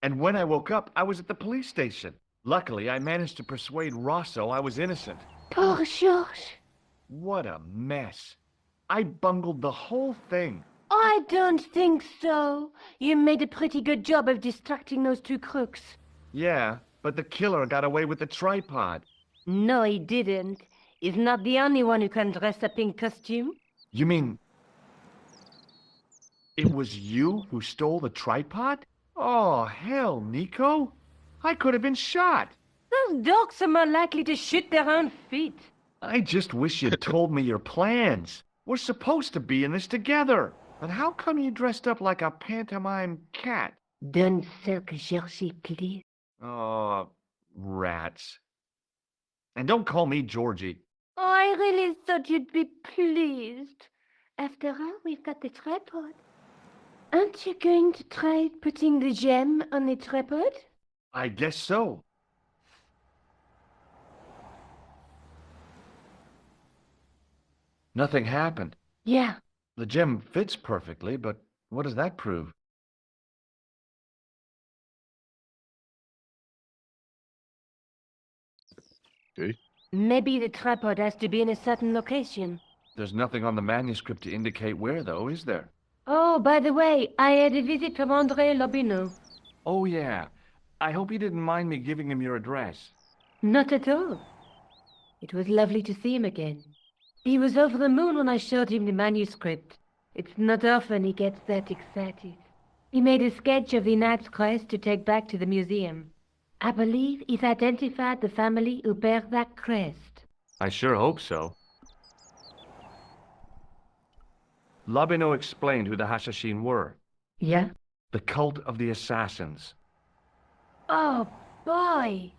And when I woke up, I was at the police station. Luckily, I managed to persuade Rosso I was innocent. Poor George. What a mess. I bungled the whole thing. I don't think so. You made a pretty good job of distracting those two crooks. Yeah, but the killer got away with the tripod. No, he didn't. He's not the only one who can dress up in costume. You mean it was you who stole the tripod? Oh, hell, Nico. I could have been shot. Those dogs are more likely to shoot their own feet. I just wish you'd told me your plans. We're supposed to be in this together. But how come you dressed up like a pantomime cat? Don't sulk, Georgie, please. Oh, rats. And don't call me Georgie. Oh, I really thought you'd be pleased. After all, we've got the tripod. Aren't you going to try putting the gem on the tripod? I guess so. Nothing happened. Yeah. The gem fits perfectly, but what does that prove? Okay. Maybe the tripod has to be in a certain location. There's nothing on the manuscript to indicate where, though, is there? Oh, by the way, I had a visit from André Lobineau. Oh, yeah. I hope you didn't mind me giving him your address. Not at all. It was lovely to see him again. He was over the moon when I showed him the manuscript. It's not often he gets that excited. He made a sketch of the knight's crest to take back to the museum. I believe he's identified the family who bear that crest. I sure hope so. Lobineau explained who the Hashashin were. Yeah? The cult of the assassins. Oh, boy!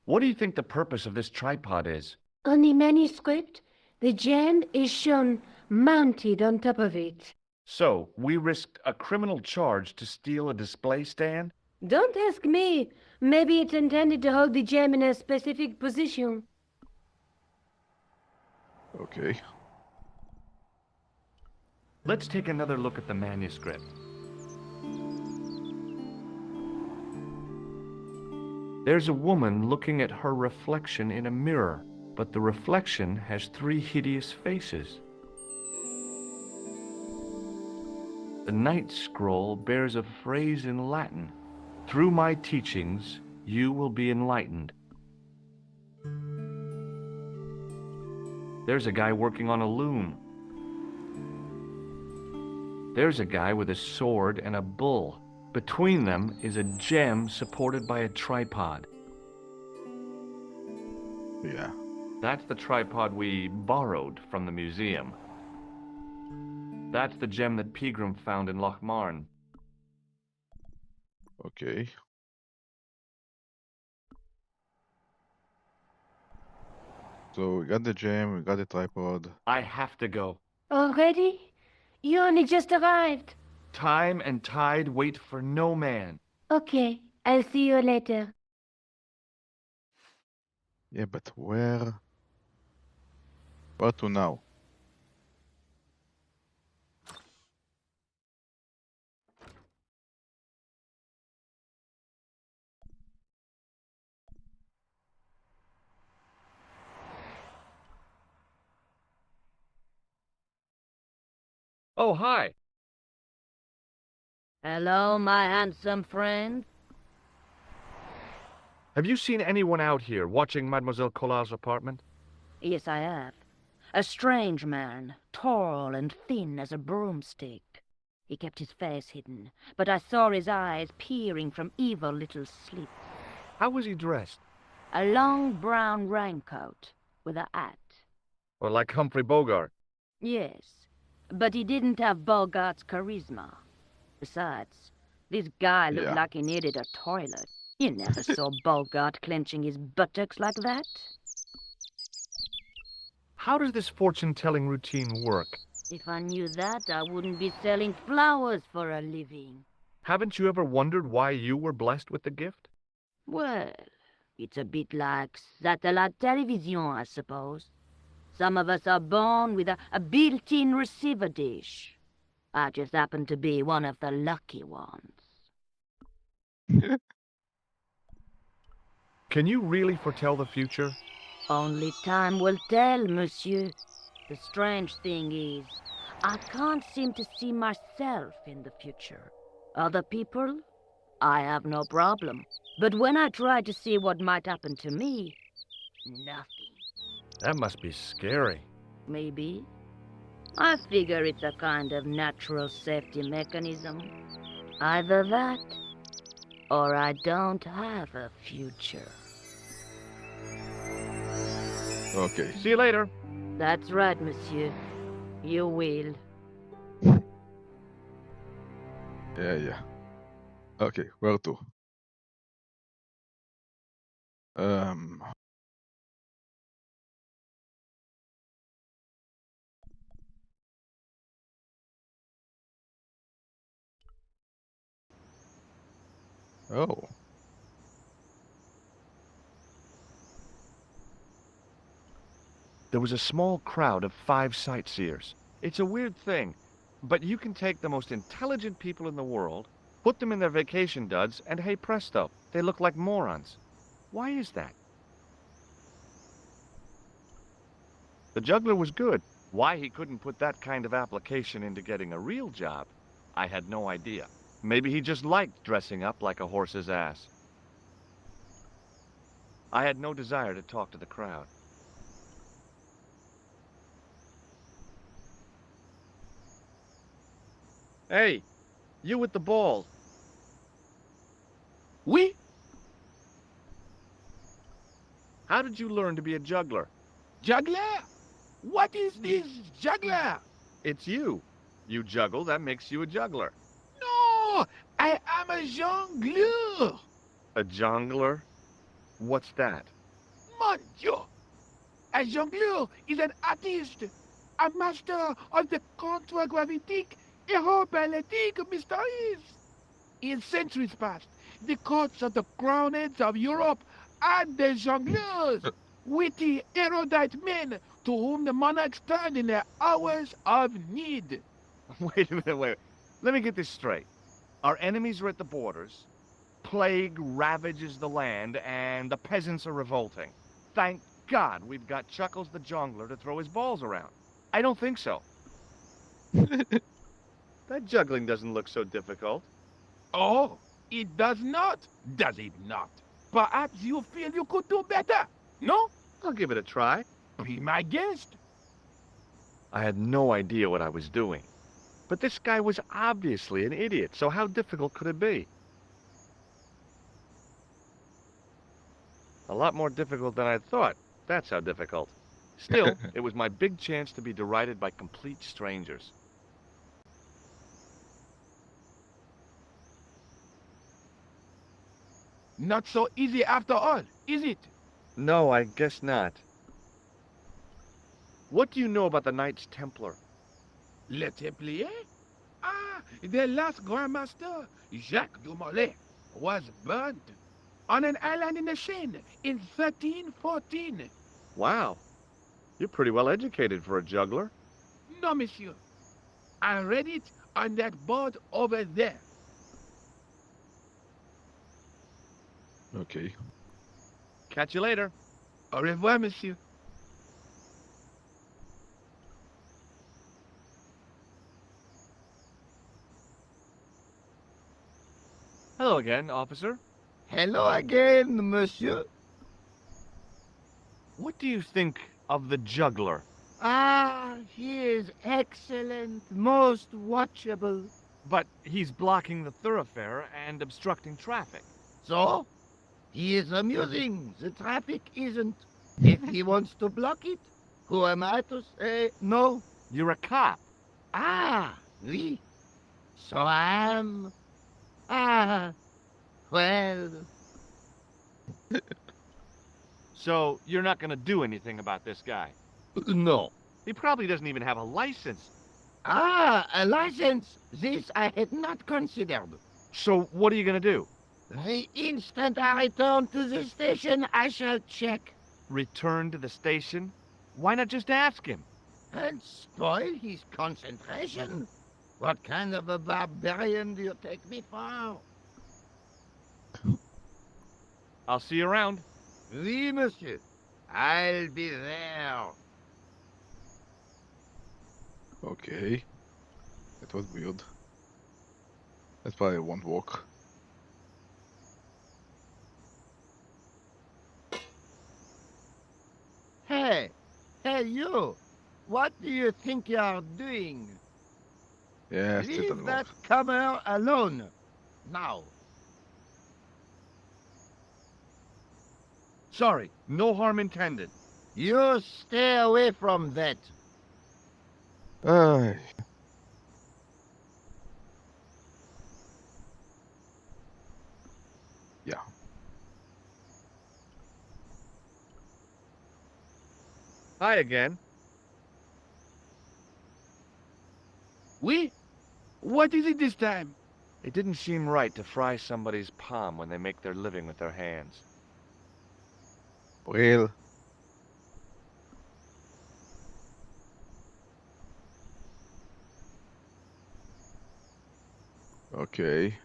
What do you think the purpose of this tripod is? On the manuscript, the gem is shown mounted on top of it. So, we risked a criminal charge to steal a display stand? Don't ask me. Maybe it's intended to hold the gem in a specific position. Okay. Let's take another look at the manuscript. There's a woman looking at her reflection in a mirror, but the reflection has 3 hideous faces. The Night Scroll bears a phrase in Latin. Through my teachings, you will be enlightened. There's a guy working on a loom. There's a guy with a sword and a bull. Between them is a gem supported by a tripod. Yeah. That's the tripod we borrowed from the museum. That's the gem that Pegram found in Loch Marne. Okay. So we got the gem, we got the tripod. I have to go. Already? You only just arrived. Time and tide wait for no man. Okay, I'll see you later. Yeah, but where? Where to now? Oh, hi. Hello, my handsome friend. Have you seen anyone out here watching Mademoiselle Collard's apartment? Yes, I have. A strange man, tall and thin as a broomstick. He kept his face hidden, but I saw his eyes peering from evil little slits. How was he dressed? A long brown raincoat with a hat. Or like Humphrey Bogart? Yes, but he didn't have Bogart's charisma. Besides, this guy looked Yeah. like he needed a toilet. You never saw Bogart clenching his buttocks like that. How does this fortune-telling routine work? If I knew that, I wouldn't be selling flowers for a living. Haven't you ever wondered why you were blessed with the gift? Well, it's a bit like satellite television, I suppose. Some of us are born with a built-in receiver dish. I just happen to be one of the lucky ones. Can you really foretell the future? Only time will tell, monsieur. The strange thing is, I can't seem to see myself in the future. Other people, I have no problem. But when I try to see what might happen to me, nothing. That must be scary. Maybe. I figure it's a kind of natural safety mechanism. Either that, or I don't have a future. Okay. See you later. That's right, monsieur. You will. Yeah. Okay, where to? Oh. There was a small crowd of 5 sightseers. It's a weird thing, but you can take the most intelligent people in the world, put them in their vacation duds, and hey presto, they look like morons. Why is that? The juggler was good. Why he couldn't put that kind of application into getting a real job, I had no idea. Maybe he just liked dressing up like a horse's ass. I had no desire to talk to the crowd. Hey, you with the ball. Oui, How did you learn to be a juggler? juggler. What is this juggler? It's you. You juggle, that makes you a juggler. No, I am a jongleur. A jongler? What's that? Mon Dieu. A jongleur is an artist, a master of the contragravitic aeroballetic mysteries. In centuries past, the courts of the crowned heads of Europe had the jongleurs, witty, erudite men to whom the monarchs turned in their hours of need. Wait a minute, wait. Let me get this straight. Our enemies are at the borders, plague ravages the land, and the peasants are revolting. Thank God we've got Chuckles the jongler to throw his balls around. I don't think so. That juggling doesn't look so difficult. Oh, it does not, does it not? Perhaps you feel you could do better, no? I'll give it a try. Be my guest. I had no idea what I was doing. But this guy was obviously an idiot, so how difficult could it be? A lot more difficult than I thought. That's how difficult. Still, it was my big chance to be derided by complete strangers. Not so easy after all, is it? No, I guess not. What do you know about the Knights Templar? Le Templier? Ah, the last Grand Master, Jacques du Molay, was burnt on an island in the Seine in 1314. Wow, you're pretty well educated for a juggler. No, monsieur. I read it on that board over there. Okay. Catch you later. Au revoir, monsieur. Hello again, officer. Hello again, monsieur. What do you think of the juggler? Ah, he is excellent, most watchable. But he's blocking the thoroughfare and obstructing traffic. So, he is amusing, the traffic isn't. If he wants to block it, who am I to say no? You're a cop. Ah, oui. So I am. Ah, well, So you're not going to do anything about this guy. no. He probably doesn't even have a license. Ah, a license. This I had not considered. So what are you going to do? The instant I return to the station, I shall check. Return to the station? Why not just ask him? And spoil his concentration. What kind of a barbarian do you take me for? I'll see you around. Oui, monsieur. I'll be there. Okay. That was weird. That's probably won't work. Hey, hey, you. What do you think you are doing? Yeah, still Leave doesn't that work. comer alone. Now. Sorry, no harm intended. You stay away from that. Ay, yeah. Hi again. Oui? What is it this time? It didn't seem right to fry somebody's palm when they make their living with their hands. Well, okay.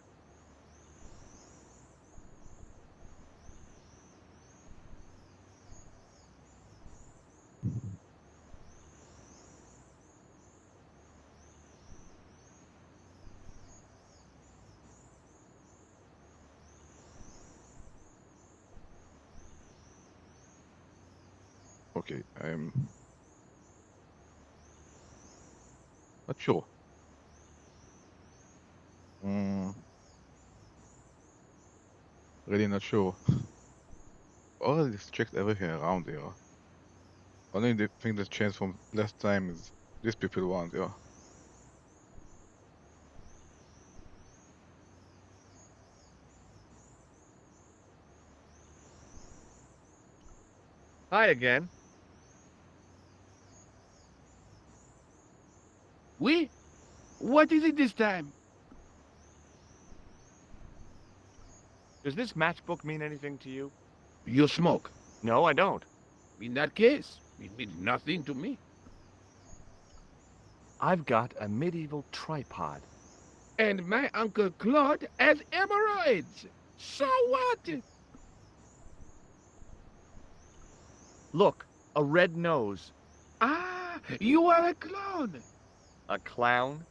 Okay, I'm not sure. Mm, really not sure. Already checked everything around here. Only the thing that changed from last time is these people want, yeah. Hi again. Oui? What is it this time? Does this matchbook mean anything to you? You smoke. No, I don't. In that case, it means nothing to me. I've got a medieval tripod. And my Uncle Claude has hemorrhoids. So what? Look, a red nose. Ah, you are a clown. A clown?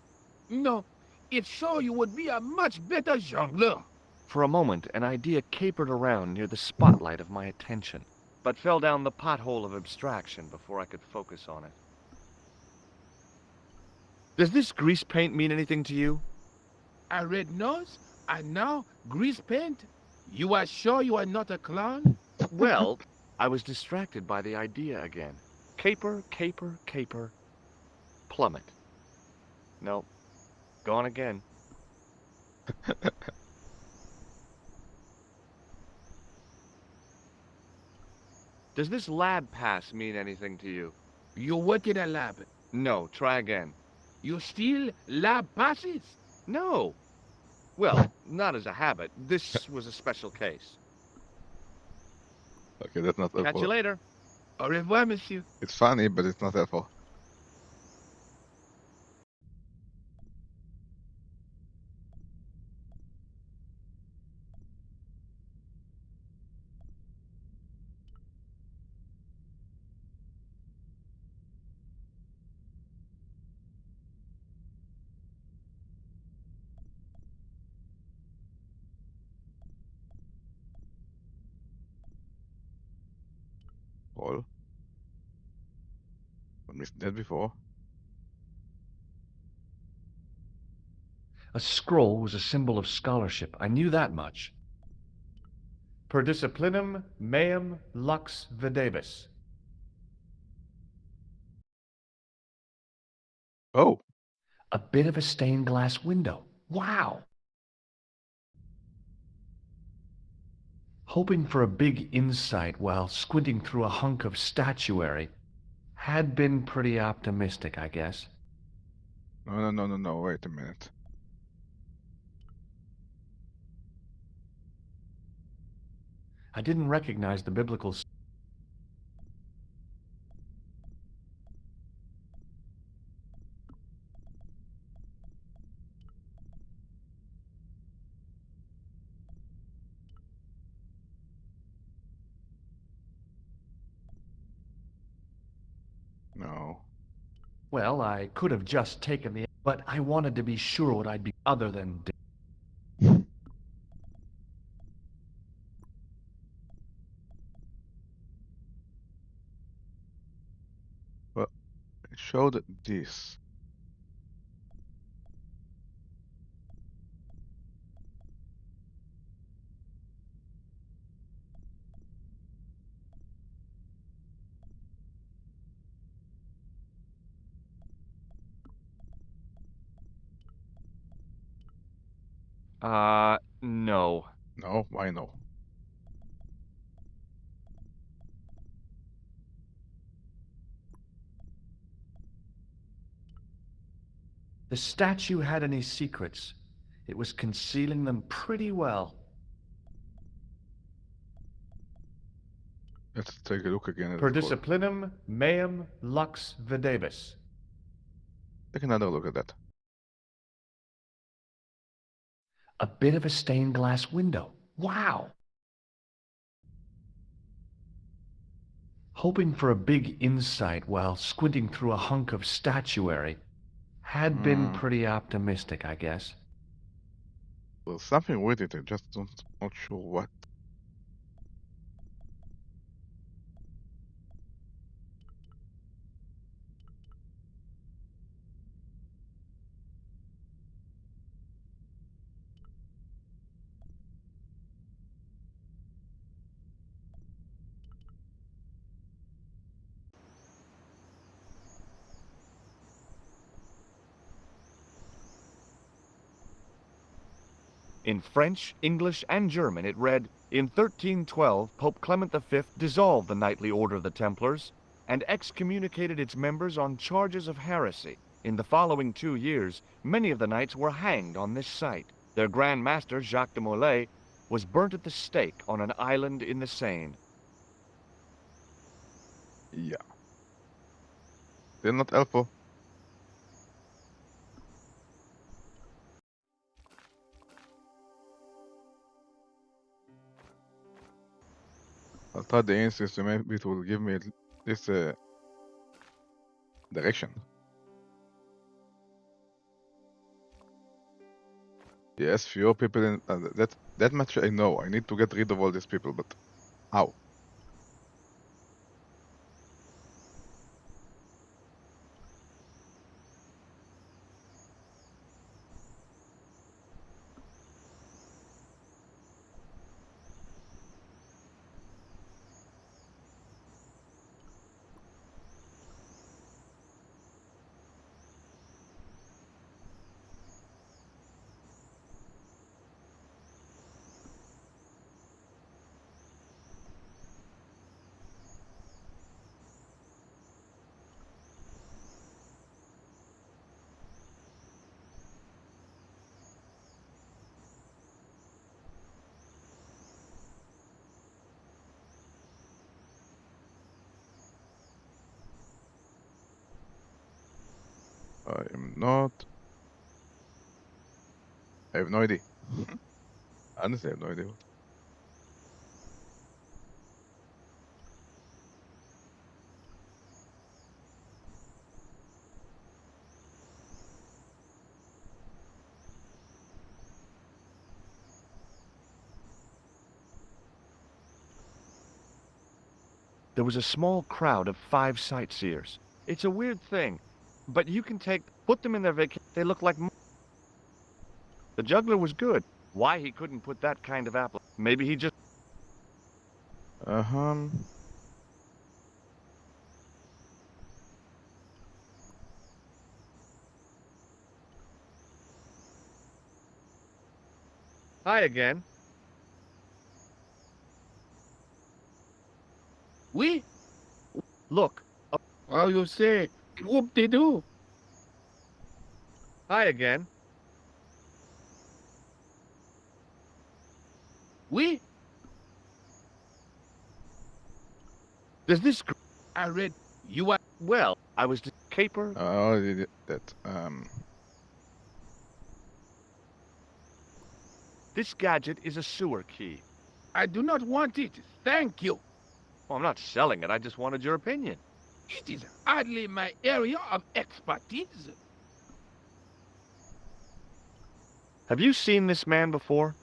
No, if so, you would be a much better jongleur. For a moment, an idea capered around near the spotlight of my attention, but fell down the pothole of abstraction before I could focus on it. Does this grease paint mean anything to you? A red nose, and now grease paint. You are sure you are not a clown? Well, I was distracted by the idea again. Caper, caper, caper, plummet. No, gone again. Does this lab pass mean anything to you? You work in a lab. No, try again. You steal lab passes. No. Well, not as a habit. This was a special case. Okay, that's not Catch you helpful. later. Au revoir, monsieur. It's funny, but it's not helpful. All. I missed that before. A scroll was a symbol of scholarship. I knew that much. Per disciplinum meum lux videvis. Oh, A bit of a stained glass window. Wow! Hoping for a big insight while squinting through a hunk of statuary had been pretty optimistic, I guess. no, wait a minute. I didn't recognize the biblical No. Well, I could have just taken the... But I wanted to be sure what I'd be other than... Well, it showed this. No. No, why no? The statue had any secrets. It was concealing them pretty well. Let's take a look again at Per the code. disciplinum meum lux videbis. Take another look at that. A bit of a stained glass window. Wow! Hoping for a big insight while squinting through a hunk of statuary had been pretty optimistic, I guess. Well, something with it, I just not sure what. In French, English, and German it read, in 1312, Pope Clement V dissolved the Knightly Order of the Templars and excommunicated its members on charges of heresy. In the following 2 years, many of the knights were hanged on this site. Their Grand Master, Jacques de Molay, was burnt at the stake on an island in the Seine. Yeah. Still not helpful. I'll try the instance, so maybe it will give me this direction. Yes, fewer people in that much I know. I need to get rid of all these people, but how? I am not. I have no idea. Honestly, I have no idea. There was a small crowd of 5 sightseers. It's a weird thing, but you can put them in their vacation. They look like... The juggler was good. Why he couldn't put that kind of apple? Maybe he just... Uh-huh. Hi again. Oui? Look. How you say? Whoop-de-doo. Hi again. Oui? Does this... I read you are... Well, I was just... Caper? I already did that. This gadget is a sewer key. I do not want it. Thank you. Well, I'm not selling it. I just wanted your opinion. It is hardly my area of expertise. Have you seen this man before?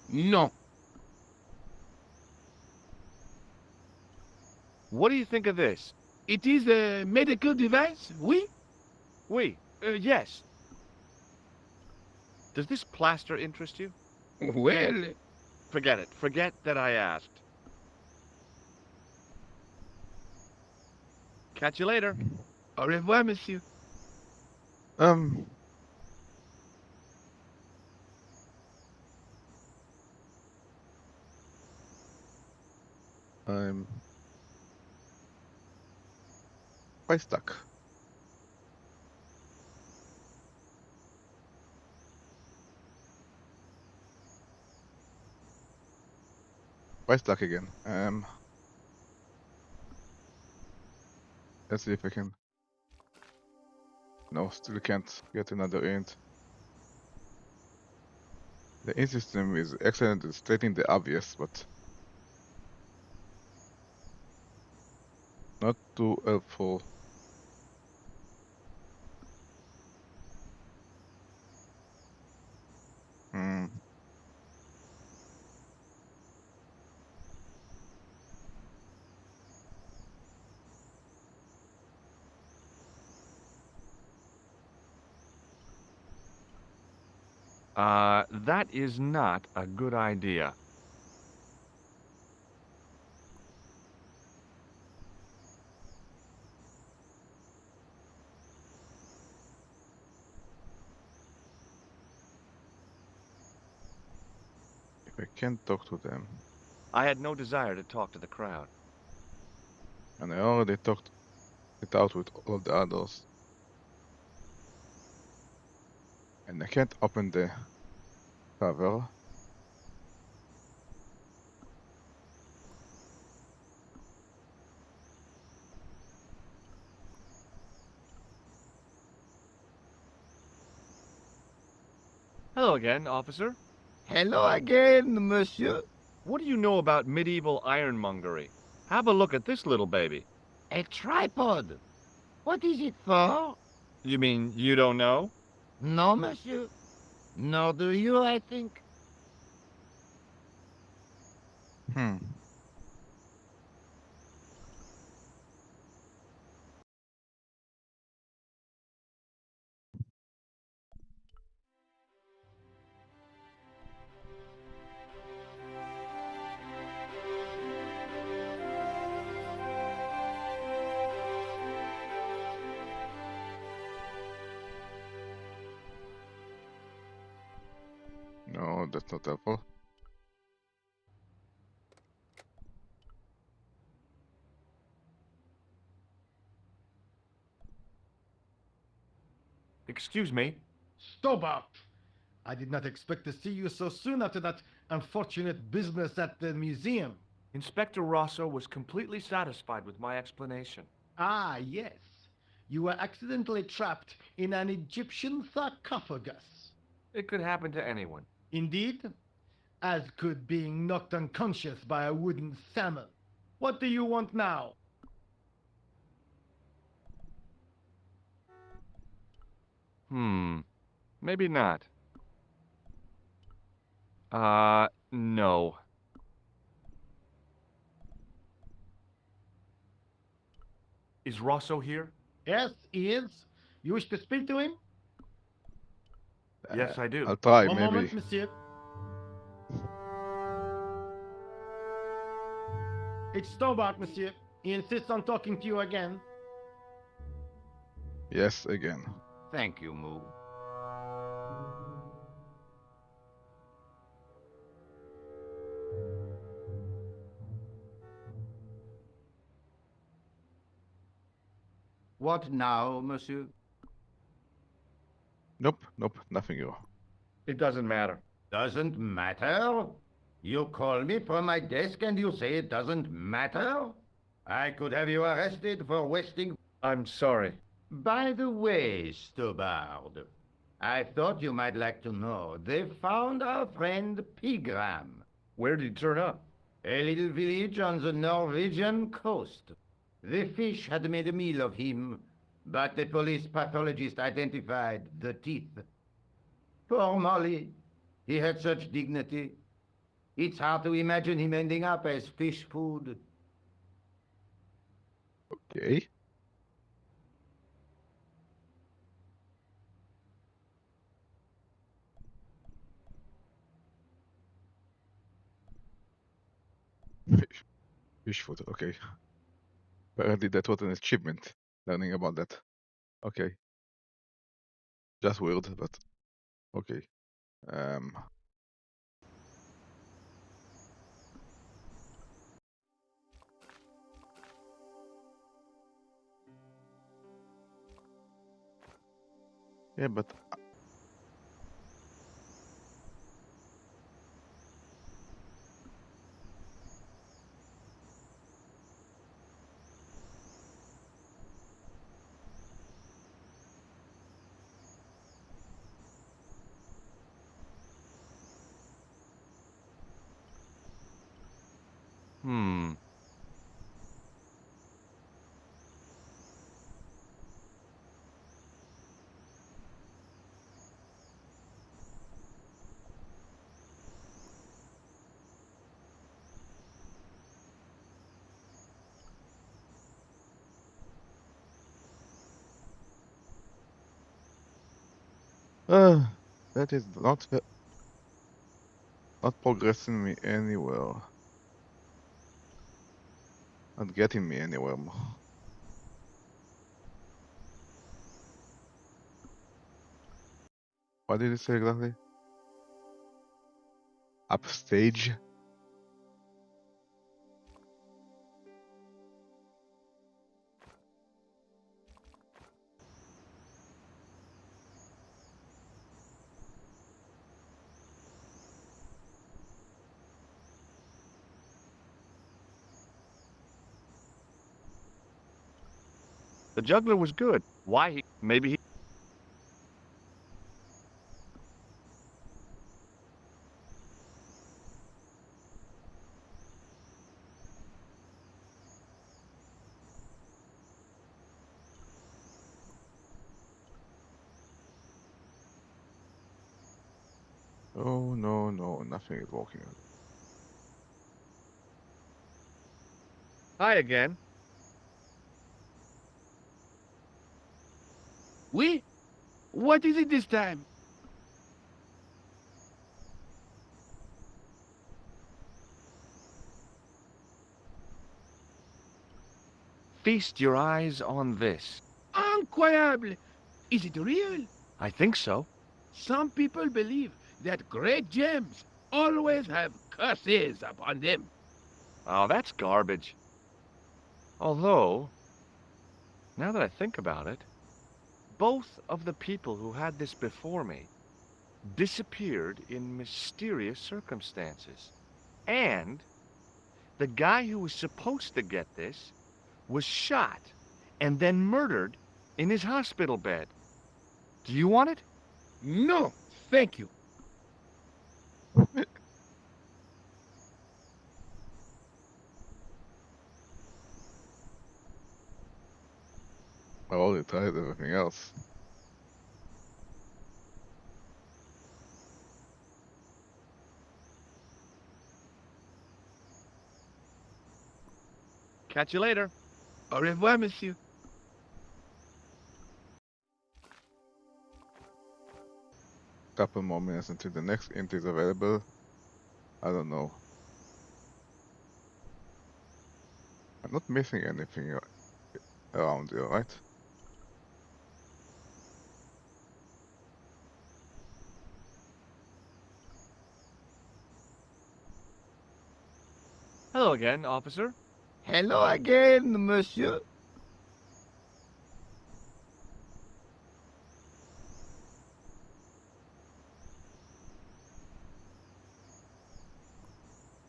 No. What do you think of this? It is a medical device, oui? Oui, yes. Does this plaster interest you? Well, Forget it. Forget that I asked. Catch you later. au revoir, monsieur. Um, I'm quite stuck. Quite stuck again. Let's see if I can. No, still can't get another int. The int system is excellent at stating the obvious, but not too helpful. Hmm. That is not a good idea. If I can't talk to them, I had no desire to talk to the crowd. and I already talked it out with all the others, and I can't open the cover. Hello again, officer. Hello again, monsieur. What do you know about medieval ironmongery? Have a look at this little baby. A tripod. What is it for? You mean you don't know? No, monsieur. Nor do you, I think. Hmm. No, that's not helpful. Excuse me. Stobart! I did not expect to see you so soon after that unfortunate business at the museum. Inspector Rosso was completely satisfied with my explanation. Ah, yes. You were accidentally trapped in an Egyptian sarcophagus. It could happen to anyone. Indeed, as could being knocked unconscious by a wooden salmon. What do you want now? Maybe not. No. Is Rosso here? Yes, he is. You wish to speak to him? Yes, I do. I'll try, One maybe. moment, monsieur. It's Stobart, monsieur. He insists on talking to you again. Yes, again. Thank you, Moo. What now, monsieur? Nope, nope, nothing here. It doesn't matter. Doesn't matter? You call me from my desk and you say it doesn't matter? I could have you arrested for wasting... I'm sorry. By the way, Stobart, I thought you might like to know they found our friend Pigram, Where did he turn up? a little village on the Norwegian coast. The fish had made a meal of him, but the police pathologist identified the teeth. Poor Molly. He had such dignity. It's hard to imagine him ending up as fish food. Okay. Fish, fish food. Okay. Apparently that was an achievement. Learning about that. Okay. Just weird, but okay. Um. Yeah, but Hmm. that is not progressing me anywhere. Not getting me anywhere. What did you say exactly? Upstage? The juggler was good. Why he... Maybe he... Oh no, no, nothing is working. Hi again. Oui? What is it this time? Feast your eyes on this. Incroyable! Is it real? I think so. Some people believe that great gems always have curses upon them. Oh, that's garbage. Although, now that I think about it, both of the people who had this before me disappeared in mysterious circumstances. And the guy who was supposed to get this was shot and then murdered in his hospital bed. Do you want it? No, thank you. I already tried everything else. Catch you later. Au revoir, monsieur. Couple more minutes until the next int is available. I don't know. I'm not missing anything around here, right? Hello again, officer. Hello again, monsieur.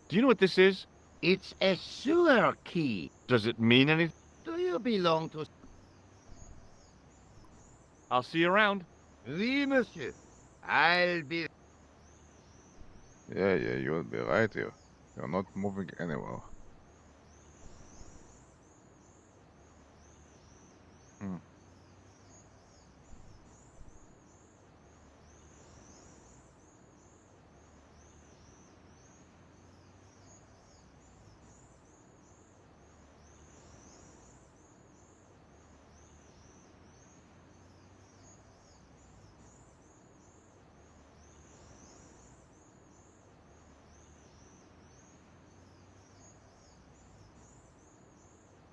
Do you know what this is? It's a sewer key. Does it mean anything? Do you belong to... I'll see you around. Oui, monsieur. I'll be... Yeah, yeah, you'll be right here. You're not moving anywhere. Hmm.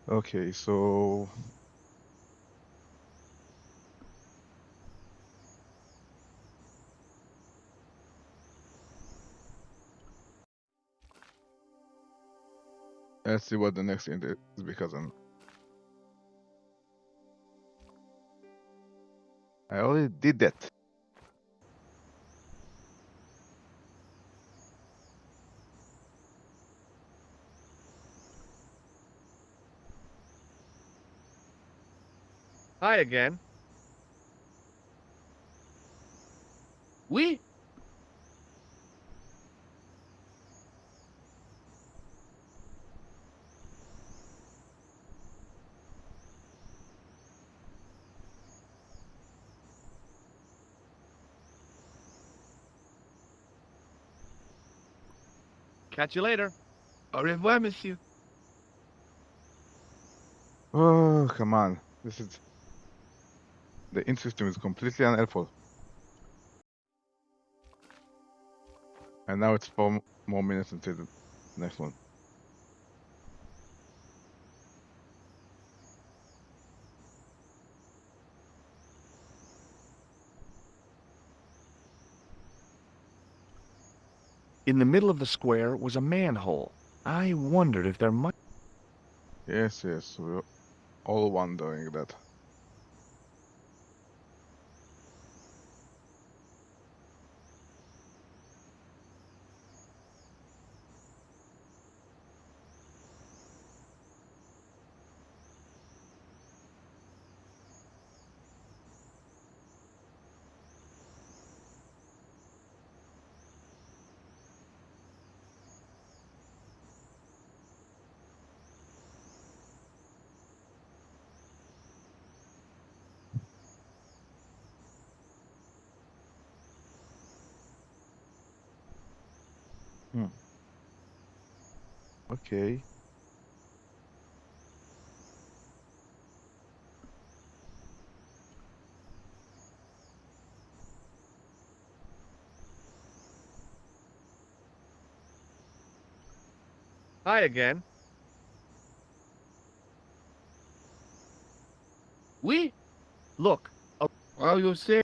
Okay, so let's see what the next thing is because I already did that. Hi again. Oui? Catch you later. Au revoir, monsieur. Oh, come on. This is the int system is completely unhelpful. And now it's 4 more minutes until the next one. In the middle of the square was a manhole. I wondered if there might... Yes, yes, we're all wondering that. Hmm. Okay. Hi again. Oui? Look, Oh, you say?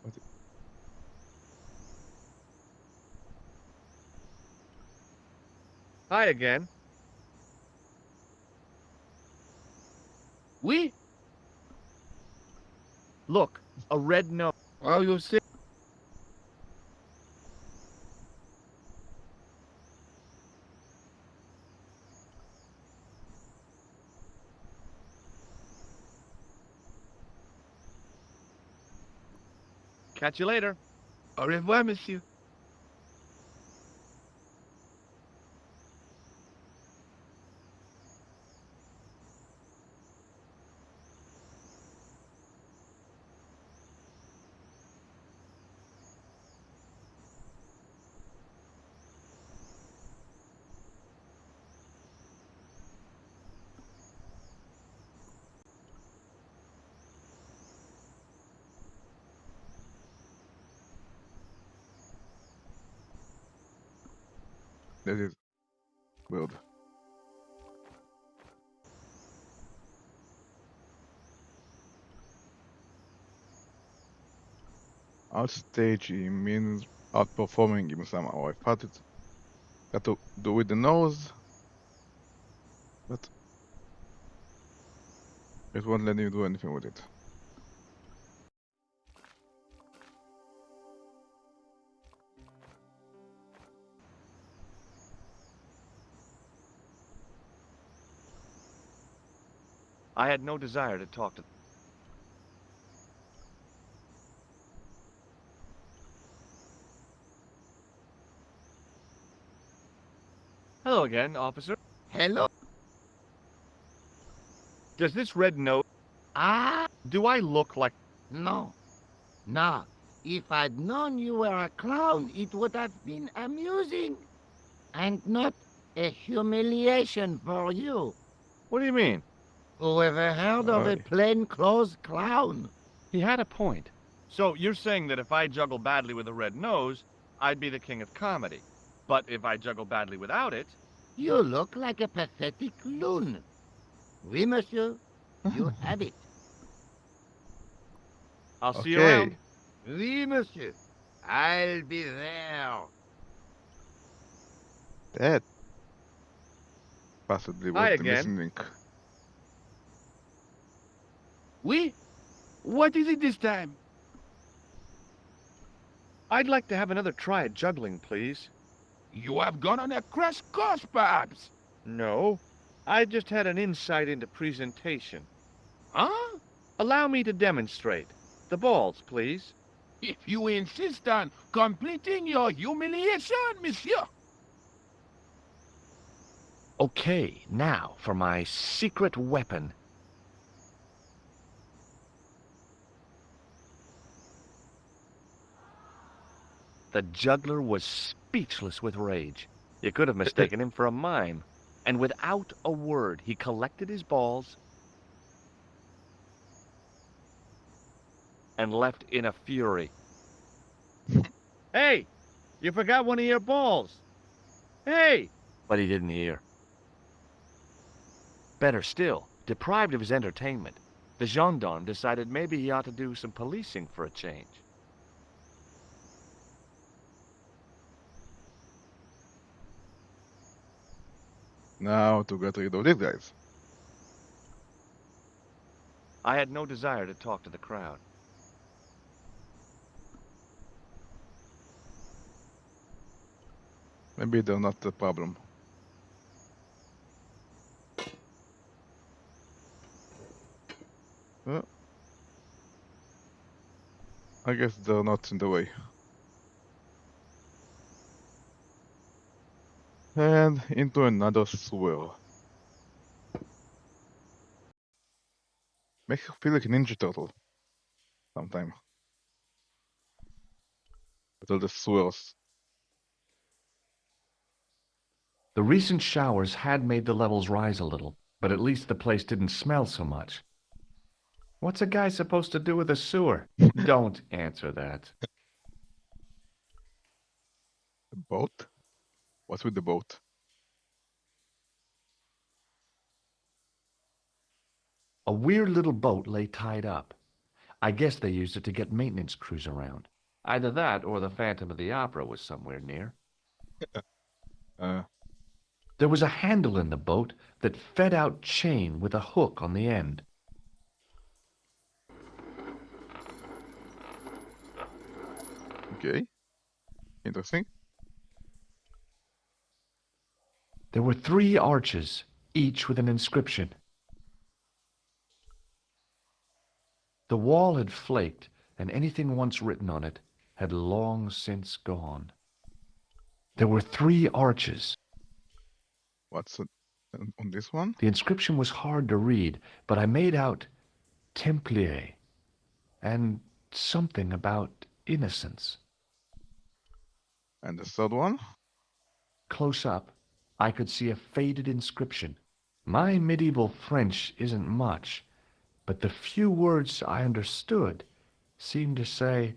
What? hi again. Oui? Look, a red note. Oh, you say? Catch you later. Au revoir, monsieur. That is weird. Outstaging means outperforming him somehow. I thought it got to do with the nose, but it won't let me do anything with it. I had no desire to talk to... Hello again, officer. Hello? Does this red nose... Ah, Do I look like... no. Nah, if I'd known you were a clown, it would have been amusing. And not a humiliation for you. What do you mean? Whoever heard of a plainclothes clown? He had a point. So you're saying that if I juggle badly with a red nose, I'd be the king of comedy. But if I juggle badly without it... You look like a pathetic loon. Oui, monsieur. You have it. I'll see you Okay. around. Oui, monsieur. I'll be there. That possibly was Hi the again. missing link. Oui? What is it this time? I'd like to have another try at juggling, please. You have gone on a crash course, perhaps. No, I just had an insight into presentation. Huh? Allow me to demonstrate. The balls, please. If you insist on completing your humiliation, monsieur. Okay, now for my secret weapon. The juggler was speechless with rage. You could have mistaken him for a mime. And without a word, he collected his balls and left in a fury. Hey, you forgot one of your balls. Hey! But he didn't hear. Better still, deprived of his entertainment, the gendarme decided maybe he ought to do some policing for a change. Now to get rid of these guys. I had no desire to talk to the crowd. Maybe they're not the problem. I guess they're not in the way. And into another sewer. Makes you feel like a Ninja Turtle. Sometime. With all the sewers. The recent showers had made the levels rise a little, but at least the place didn't smell so much. What's a guy supposed to do with a sewer? Don't answer that. The boat? What's with the boat? A weird little boat lay tied up. I guess they used it to get maintenance crews around. Either that or the Phantom of the Opera was somewhere near. Uh, There was a handle in the boat that fed out chain with a hook on the end. okay. Interesting. There were 3 arches, each with an inscription. The wall had flaked, and anything once written on it had long since gone. There were 3 arches. What's on this one? The inscription was hard to read, but I made out Templier and something about innocence. And the third one? Close up, I could see a faded inscription. My medieval French isn't much, but the few words I understood seemed to say,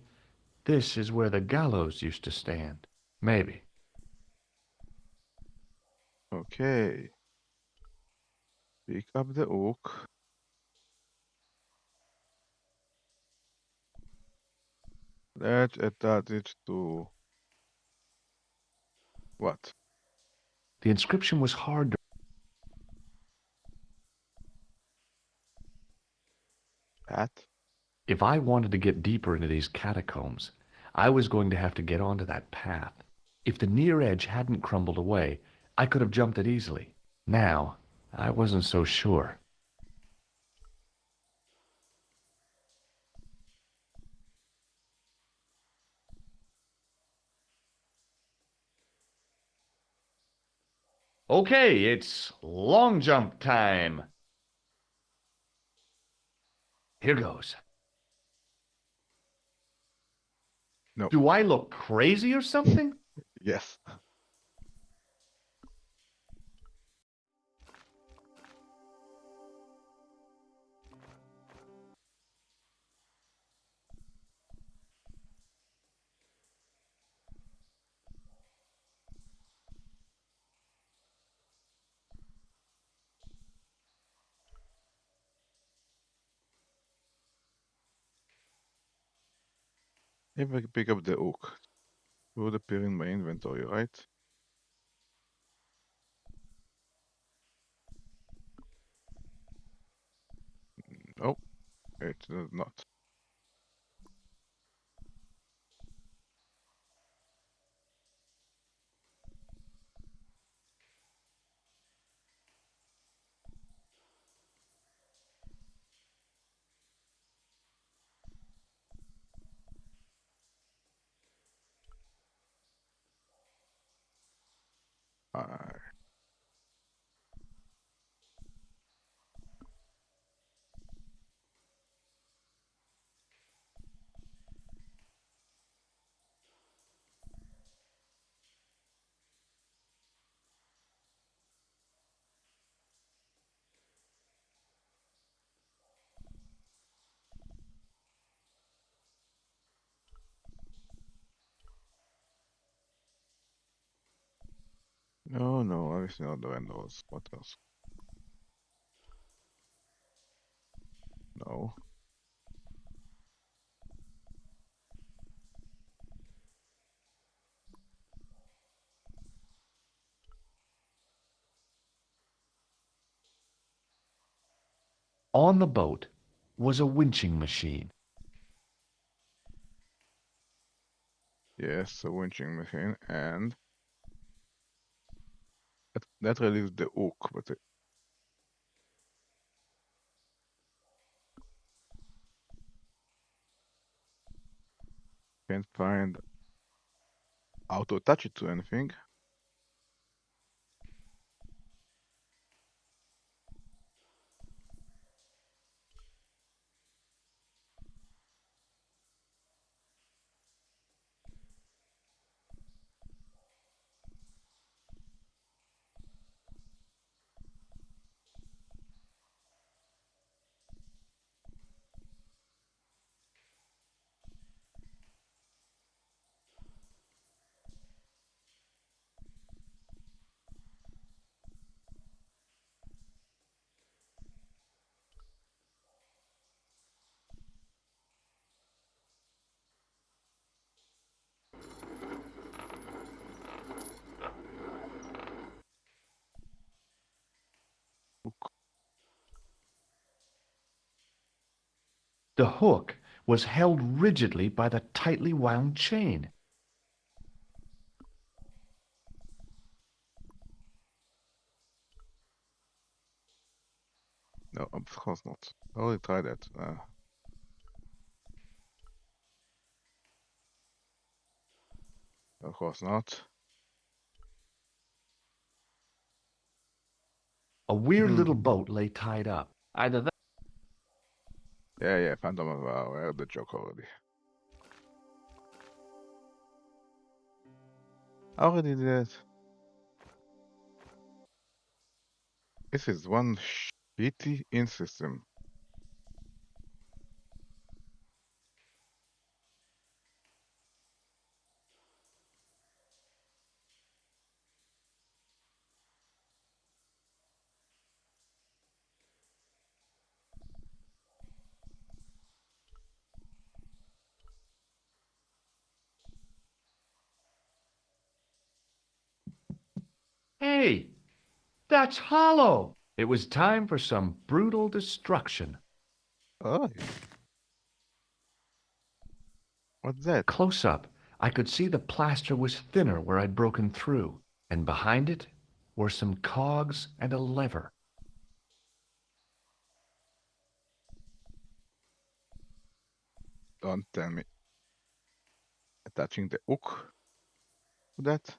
"This is where the gallows used to stand." Maybe. Okay. Pick up the hook. Let's attach it to what? The inscription was hard to... Pat? If I wanted to get deeper into these catacombs, I was going to have to get onto that path. If the near edge hadn't crumbled away, I could have jumped it easily. Now, I wasn't so sure. Okay, it's long jump time. Here goes. No. Do I look crazy or something? Yes. If I pick up the hook, it would appear in my inventory, right? Oh, it does not. I No, no, obviously not the vendors. What else? No. On the boat was a winching machine. Yes, a winching machine, and that releases the hook, but I can't find how to attach it to anything. Hook. The hook was held rigidly by the tightly wound chain. No, of course not. I already tried that. Of course not. A weird Hmm. little boat lay tied up. Either that... Yeah, yeah, Phantom of I heard the joke already. I already did it. This is one shitty in system. Hey, that's hollow. It was time for some brutal destruction. Oh, what's that? Close up, I could see the plaster was thinner where I'd broken through, and behind it were some cogs and a lever. Don't tell me. Attaching the hook to that.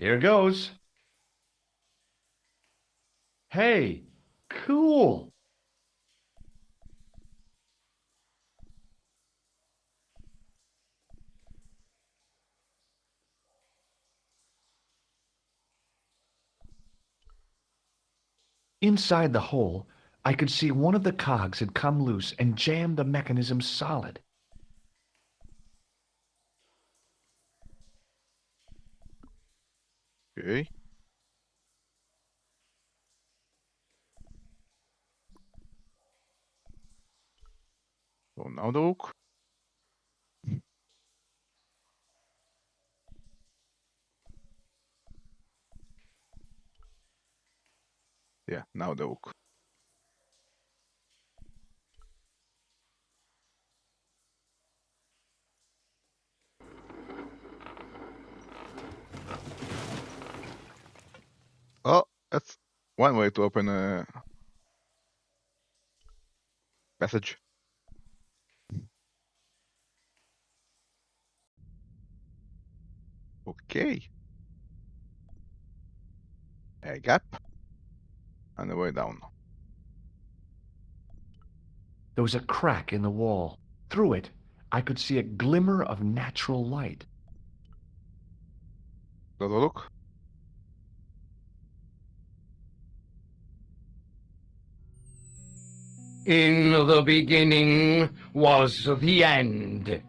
Here goes. Hey, cool. Inside the hole, I could see one of the cogs had come loose and jammed the mechanism solid. Okay. So now the hook. Yeah, now the hook. Oh, that's one way to open a passage. Okay. A gap. And a way down. There was a crack in the wall. Through it, I could see a glimmer of natural light. Does it look? In the beginning was the end.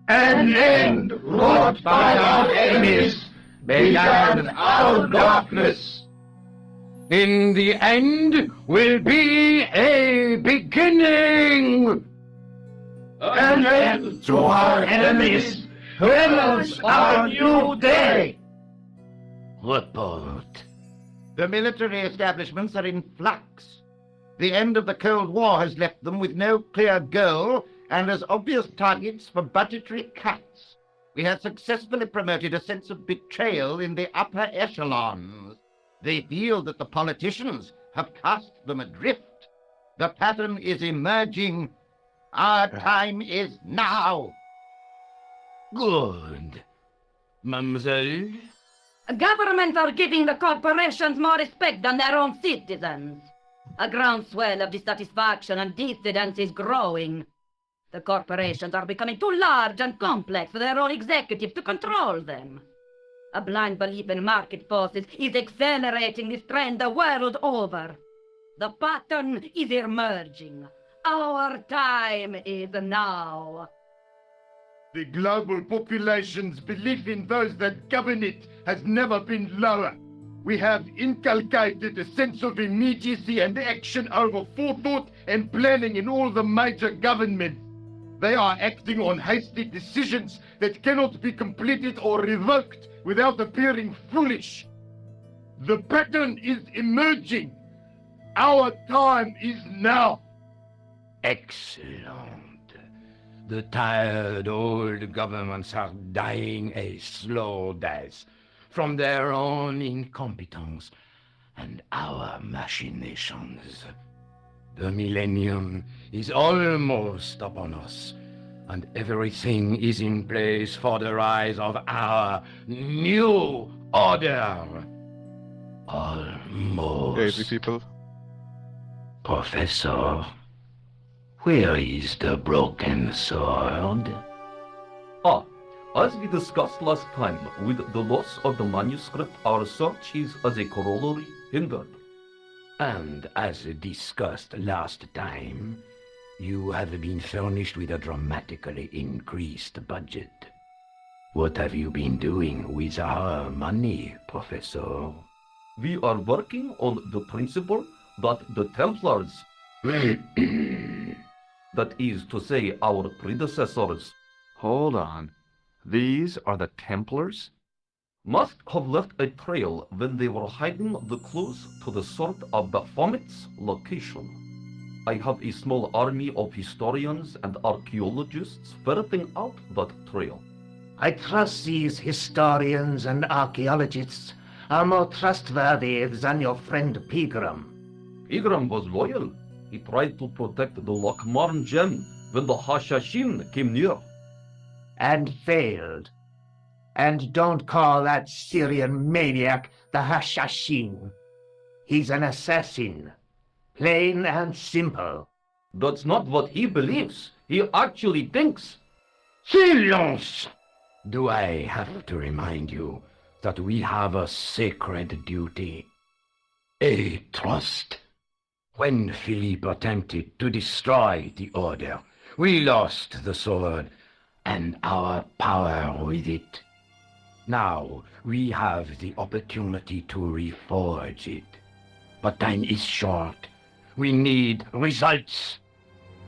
An end wrought by our enemies began our darkness. In the end will be a beginning. An end to our enemies heralds our new day. Report. The military establishments are in flux. The end of the Cold War has left them with no clear goal and as obvious targets for budgetary cuts. We have successfully promoted a sense of betrayal in the upper echelons. They feel that the politicians have cast them adrift. The pattern is emerging. Our time is now. Good. Mademoiselle? Governments are giving the corporations more respect than their own citizens. A groundswell of dissatisfaction and dissidence is growing. The corporations are becoming too large and complex for their own executives to control them. A blind belief in market forces is accelerating this trend the world over. The pattern is emerging. Our time is now. The global population's belief in those that govern it has never been lower. We have inculcated a sense of immediacy and action over forethought and planning in all the major governments. They are acting on hasty decisions that cannot be completed or revoked without appearing foolish. The pattern is emerging. Our time is now. Excellent. The tired old governments are dying a slow death from their own incompetence and our machinations. The millennium is almost upon us, and everything is in place for the rise of our new order. Almost. Crazy people. Professor, where is the broken sword? Ah, as we discussed last time, with the loss of the manuscript, our search is as a corollary hindered. And as discussed last time, you have been furnished with a dramatically increased budget. What have you been doing with our money, Professor? We are working on the principle that the Templars, that is to say our predecessors, Hold on. These are the Templars? must have left a trail when they were hiding the clues to the sword of Baphomet's location. I have a small army of historians and archaeologists ferreting out that trail. I trust these historians and archaeologists are more trustworthy than your friend Pegram. Pegram was loyal. He tried to protect the Lockmarn gem when the Hashashin came near. And failed. And don't call that Syrian maniac the Hashashin. He's an assassin. Plain and simple. That's not what he believes. He actually thinks. Silence! Do I have to remind you that we have a sacred duty? A trust. When Philippe attempted to destroy the Order, we lost the sword and our power with it. Now we have the opportunity to reforge it. But time is short. We need results,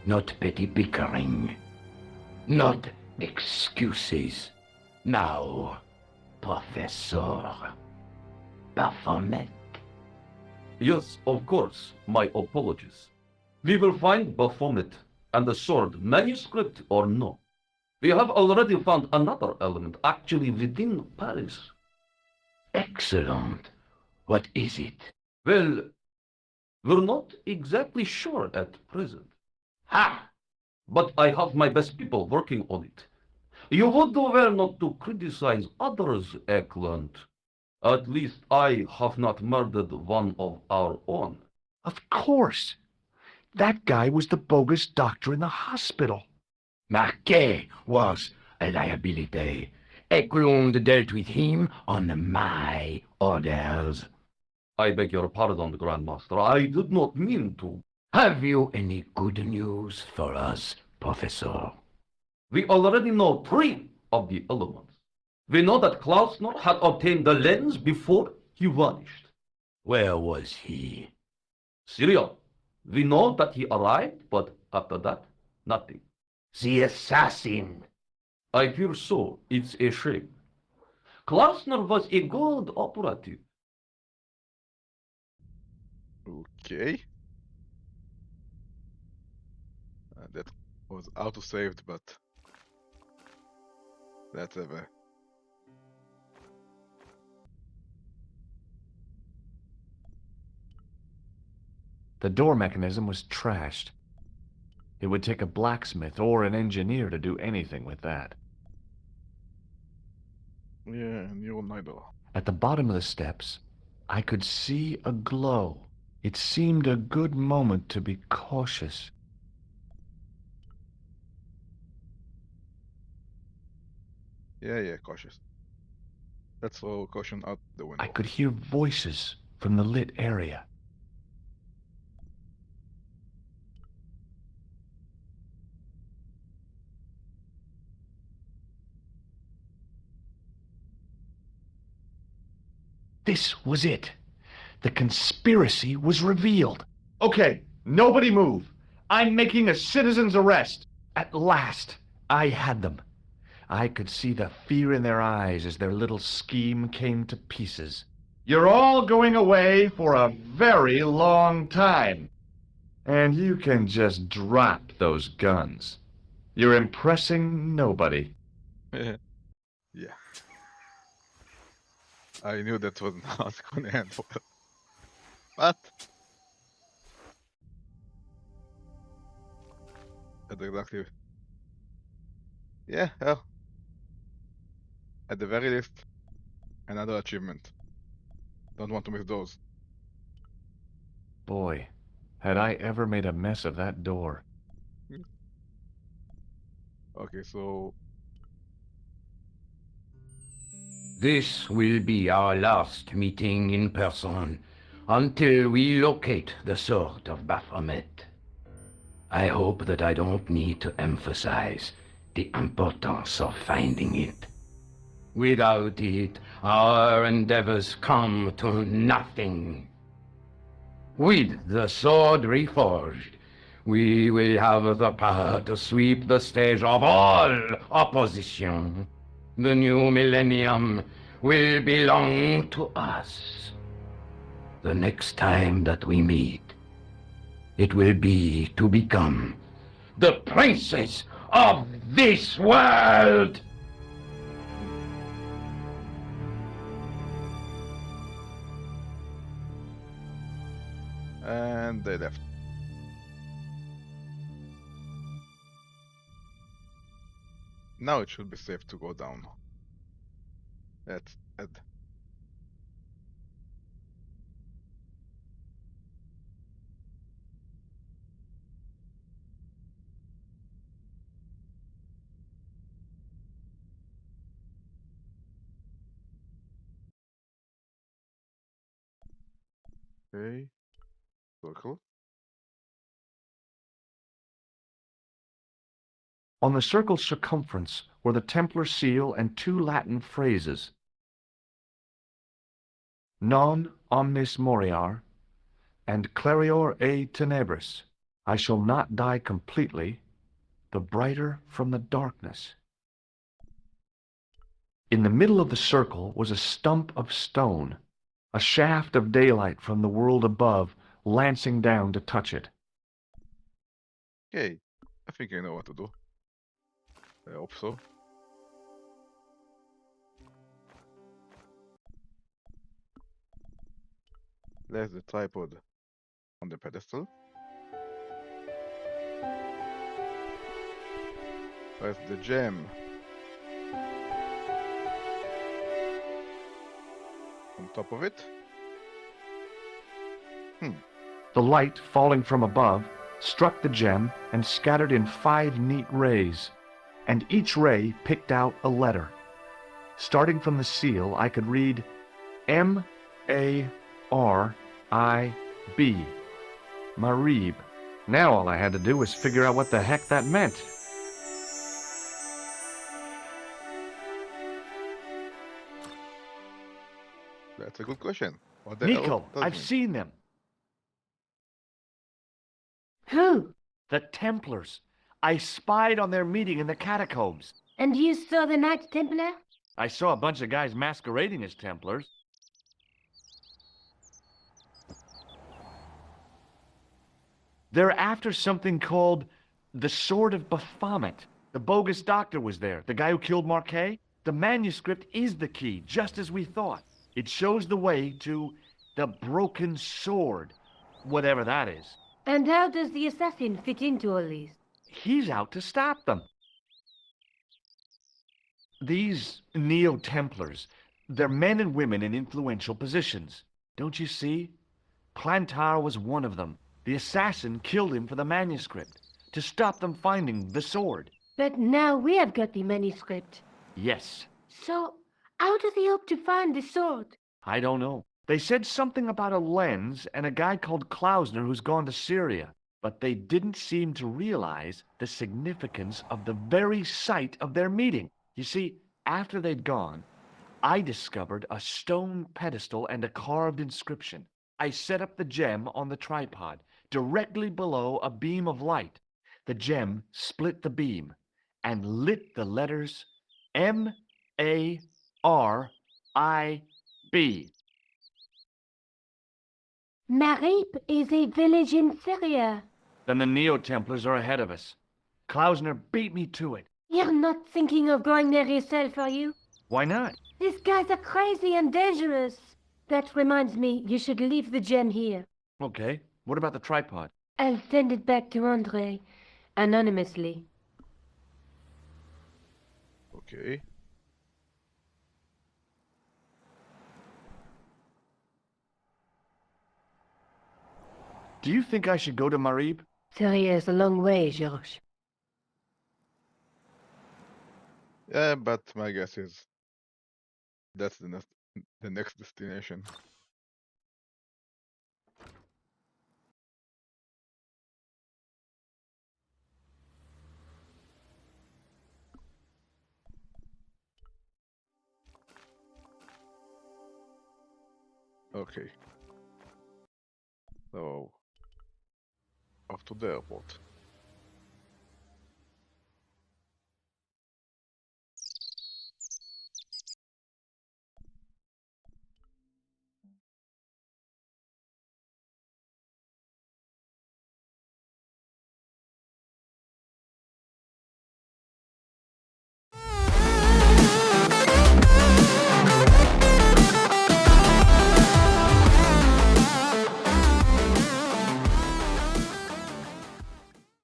not petty bickering, not excuses. Now, Professor Baphomet. Yes, of course. My apologies. We will find Baphomet and the sword, manuscript or no. We have already found another element actually within Paris. Excellent. What is it? Well, we're not exactly sure at present. Ha! But I have my best people working on it. You would do well not to criticize others, Eklund. At least I have not murdered one of our own. Of course. That guy was the bogus doctor in the hospital. Marquet was a liability. Eklund dealt with him on my orders. I beg your pardon, Grandmaster. I did not mean to. Have you any good news for us, Professor? We already know 3 of the elements. We know that Klausner had obtained the lens before he vanished. Where was he? Syria. We know that he arrived, but after that, nothing. The assassin. I fear so. It's a shame. Klausner was a good operative. Okay. That was auto-saved, but that's ever. The door mechanism was trashed. It would take a blacksmith or an engineer to do anything with that. Yeah, and you're neither. At the bottom of the steps, I could see a glow. It seemed a good moment to be cautious. Yeah, cautious. Let's throw caution out the window. I could hear voices from the lit area. This was it. The conspiracy was revealed. Okay, nobody move. I'm making a citizen's arrest. At last, I had them. I could see the fear in their eyes as their little scheme came to pieces. You're all going away for a very long time. And you can just drop those guns. You're impressing nobody. Yeah. I knew that was not gonna end well. But that's exactly. Yeah, well. At the very least, another achievement. Don't want to miss those. Boy, had I ever made a mess of that door. Okay, so This will be our last meeting in person until we locate the sword of Baphomet. I hope that I don't need to emphasize the importance of finding it. Without it, our endeavors come to nothing. With the sword reforged, we will have the power to sweep the stage of all opposition. The new millennium will belong to us. The next time that we meet, it will be to become the princes of this world! And they left. Now it should be safe to go down. Let's head. Okay. Circle. On the circle's circumference were the Templar seal and 2 Latin phrases. Non omnis moriar and clarior e tenebris. I shall not die completely, the brighter from the darkness. In the middle of the circle was a stump of stone, a shaft of daylight from the world above lancing down to touch it. Okay. I think I know what to do. I hope so. Place the tripod on the pedestal. Press the gem on top of it. The light, falling from above, struck the gem and scattered in 5 neat rays, and each ray picked out a letter. Starting from the seal, I could read M-A-R-I-B. Marib. Now all I had to do was figure out what the heck that meant. That's a good question. What the hell Nico, does I've it mean? seen them. Who? The Templars. I spied on their meeting in the catacombs. And you saw the Knight Templar? I saw a bunch of guys masquerading as Templars. They're after something called the Sword of Baphomet. The bogus doctor was there, the guy who killed Marquet. The manuscript is the key, just as we thought. It shows the way to the broken sword, whatever that is. And how does the assassin fit into all this? He's out to stop them. These Neo-Templars, they're men and women in influential positions. Don't you see? Clantar was one of them. The assassin killed him for the manuscript, to stop them finding the sword. But now we have got the manuscript. Yes. So, how does he hope to find the sword? I don't know. They said something about a lens and a guy called Klausner who's gone to Syria, but they didn't seem to realize the significance of the very site of their meeting. You see, after they'd gone, I discovered a stone pedestal and a carved inscription. I set up the gem on the tripod, directly below a beam of light. The gem split the beam and lit the letters M-A-R-I-B. Marib is a village in Syria. Then the Neo-Templars are ahead of us. Klausner beat me to it. You're not thinking of going there yourself, are you? Why not? These guys are crazy and dangerous. That reminds me, you should leave the gem here. Okay, what about the tripod? I'll send it back to Andre, anonymously. Okay. Do you think I should go to Marib? Syria is a long way, Georges. Yeah, but my guess is that's the next destination. Okay. So, off to the airport.